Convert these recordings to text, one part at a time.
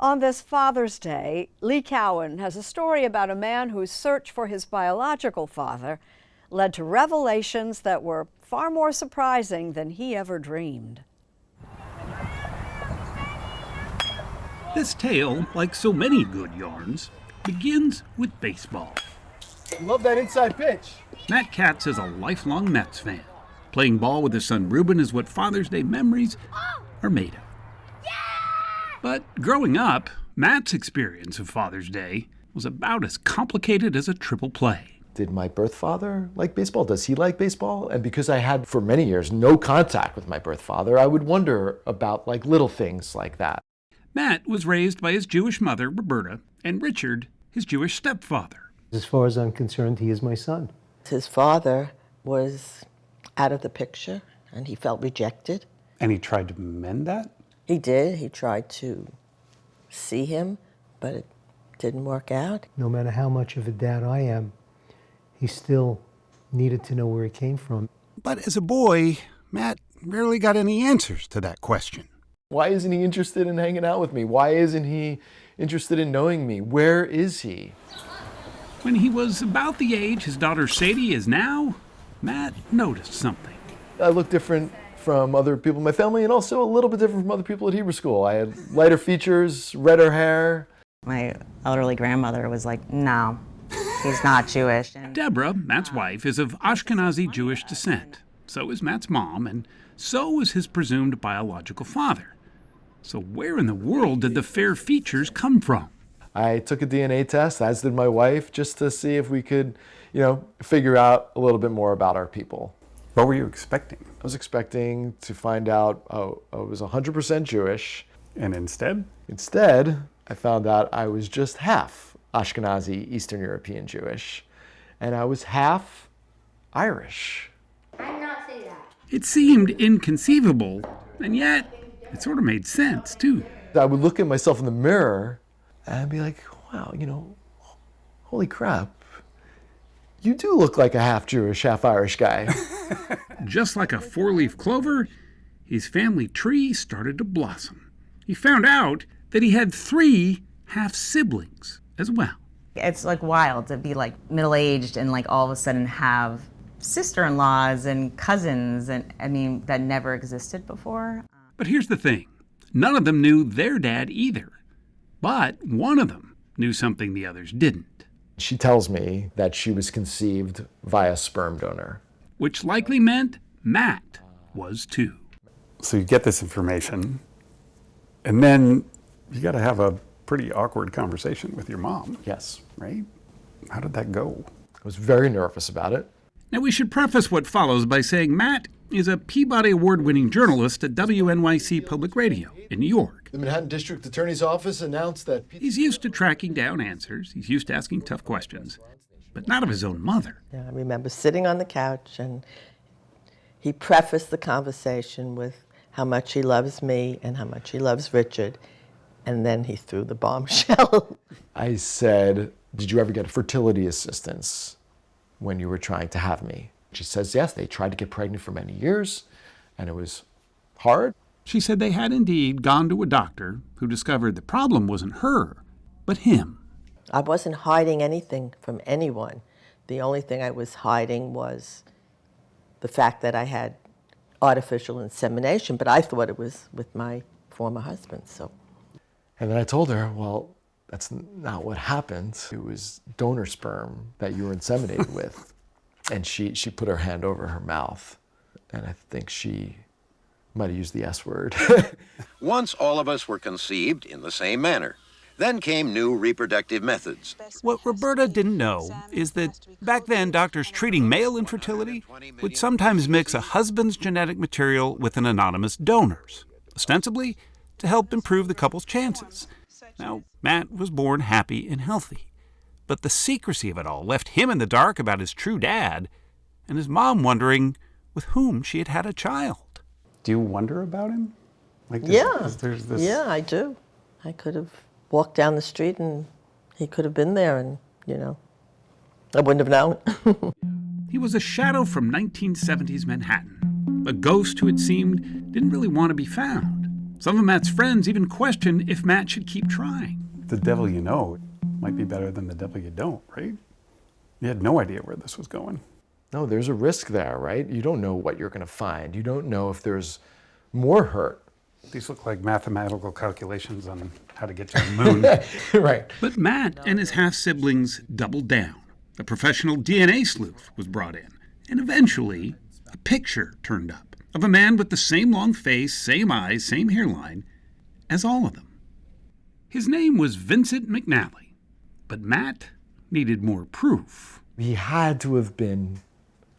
On this Father's Day, Lee Cowan has a story about a man whose search for his biological father led to revelations that were far more surprising than he ever dreamed. This tale, like so many good yarns, begins with baseball. Love that inside pitch. Matt Katz is a lifelong Mets fan. Playing ball with his son Ruben is what Father's Day memories are made of. But growing up, Matt's experience of Father's Day was about as complicated as a triple play. Did my birth father like baseball? Does he like baseball? And because I had for many years no contact with my birth father, I would wonder about little things like that. Matt was raised by his Jewish mother, Roberta, and Richard, his Jewish stepfather. As far as I'm concerned, he is my son. His father was out of the picture, and he felt rejected. And he tried to mend that? He did. He tried to see him, but it didn't work out. No matter how much of a dad I am, he still needed to know where he came from. But as a boy, Matt rarely got any answers to that question. Why isn't he interested in hanging out with me? Why isn't he interested in knowing me? Where is he? When he was about the age his daughter Sadie is now, Matt noticed something. I look different from other people in my family, and also a little bit different from other people at Hebrew school. I had lighter features, redder hair. My elderly grandmother was like, no, he's not Jewish. Deborah, Matt's wife, is of Ashkenazi Jewish descent. So is Matt's mom, and so is his presumed biological father. So where in the world did the fair features come from? I took a DNA test, as did my wife, just to see if we could, figure out a little bit more about our people. What were you expecting? I was expecting to find out, I was 100% Jewish. And instead? Instead, I found out I was just half Ashkenazi, Eastern European Jewish, and I was half Irish. I'm not saying that. It seemed inconceivable, and yet it sort of made sense, too. I would look at myself in the mirror and be like, wow, holy crap. You do look like a half Jewish, half Irish guy. Just like a four-leaf clover, his family tree started to blossom. He found out that he had 3 half-siblings as well. It's wild to be middle-aged and all of a sudden have sister-in-laws and cousins, and that never existed before. But here's the thing. None of them knew their dad either. But one of them knew something the others didn't. She tells me that she was conceived via sperm donor. Which likely meant Matt was too. So you get this information, and then you got to have a pretty awkward conversation with your mom. Yes. Right? How did that go? I was very nervous about it. Now we should preface what follows by saying Matt is a Peabody Award-winning journalist at WNYC Public Radio in New York. The Manhattan District Attorney's Office announced that... He's used to tracking down answers. He's used to asking tough questions, but not of his own mother. Yeah, I remember sitting on the couch, and he prefaced the conversation with how much he loves me and how much he loves Richard, and then he threw the bombshell. I said, did you ever get fertility assistance when you were trying to have me? She says, yes, they tried to get pregnant for many years, and it was hard. She said they had indeed gone to a doctor who discovered the problem wasn't her, but him. I wasn't hiding anything from anyone. The only thing I was hiding was the fact that I had artificial insemination, but I thought it was with my former husband, so. And then I told her, well, that's not what happened. It was donor sperm that you were inseminated with. And she put her hand over her mouth, and I think she might have used the S word. Once all of us were conceived in the same manner. Then came new reproductive methods. What Roberta didn't know is that back then doctors treating male infertility would sometimes mix a husband's genetic material with an anonymous donor's, ostensibly to help improve the couple's chances. Now, Matt was born happy and healthy. But the secrecy of it all left him in the dark about his true dad, and his mom wondering with whom she had had a child. Do you wonder about him? Yeah, I do. I could have walked down the street and he could have been there, and, I wouldn't have known. He was a shadow from 1970s Manhattan, a ghost who it seemed didn't really want to be found. Some of Matt's friends even question if Matt should keep trying. The devil you know might be better than the devil you don't, right? You had no idea where this was going. No, there's a risk there, right? You don't know what you're going to find. You don't know if there's more hurt. These look like mathematical calculations on how to get to the moon. Right. But Matt and his half-siblings doubled down. A professional DNA sleuth was brought in, and eventually a picture turned up of a man with the same long face, same eyes, same hairline as all of them. His name was Vincent McNally, but Matt needed more proof. He had to have been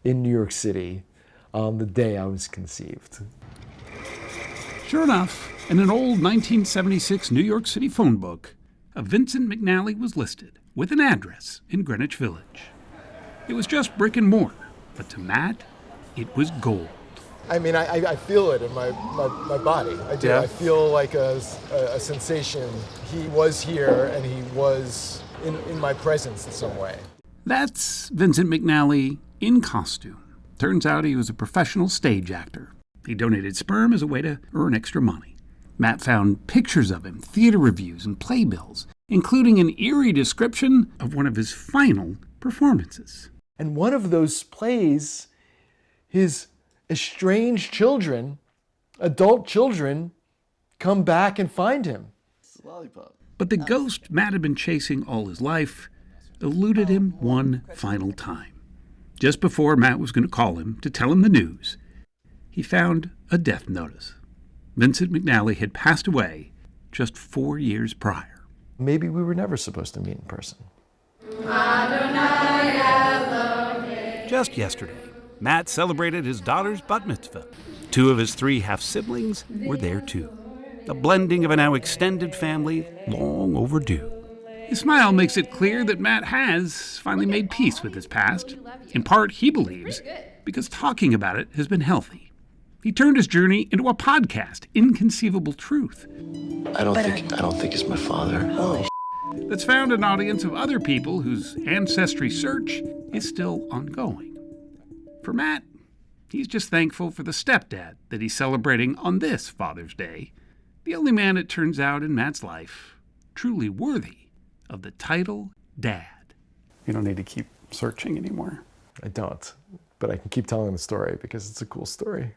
in New York City on the day I was conceived. Sure enough, in an old 1976 New York City phone book, a Vincent McNally was listed with an address in Greenwich Village. It was just brick and mortar, but to Matt, it was gold. I mean, I feel it in my body. I do. Yeah. I feel like a sensation. He was here and he was in my presence in some way. That's Vincent McNally in costume. Turns out he was a professional stage actor. He donated sperm as a way to earn extra money. Matt found pictures of him, theater reviews, and playbills, including an eerie description of one of his final performances. And one of those plays, his estranged children, adult children, come back and find him. But the ghost Matt had been chasing all his life eluded him one final time. Just before Matt was going to call him to tell him the news, he found a death notice. Vincent McNally had passed away just 4 years prior. Maybe we were never supposed to meet in person. Just yesterday, Matt celebrated his daughter's bat mitzvah. 2 of his 3 half-siblings were there too. A blending of a now extended family, long overdue. His smile makes it clear that Matt has finally made peace with his past. In part, he believes, because talking about it has been healthy. He turned his journey into a podcast, Inconceivable Truth. I don't think it's my father. Holy That's found an audience of other people whose ancestry search is still ongoing. For Matt, he's just thankful for the stepdad that he's celebrating on this Father's Day. The only man, it turns out, in Matt's life truly worthy of the title Dad. You don't need to keep searching anymore. I don't, but I can keep telling the story because it's a cool story.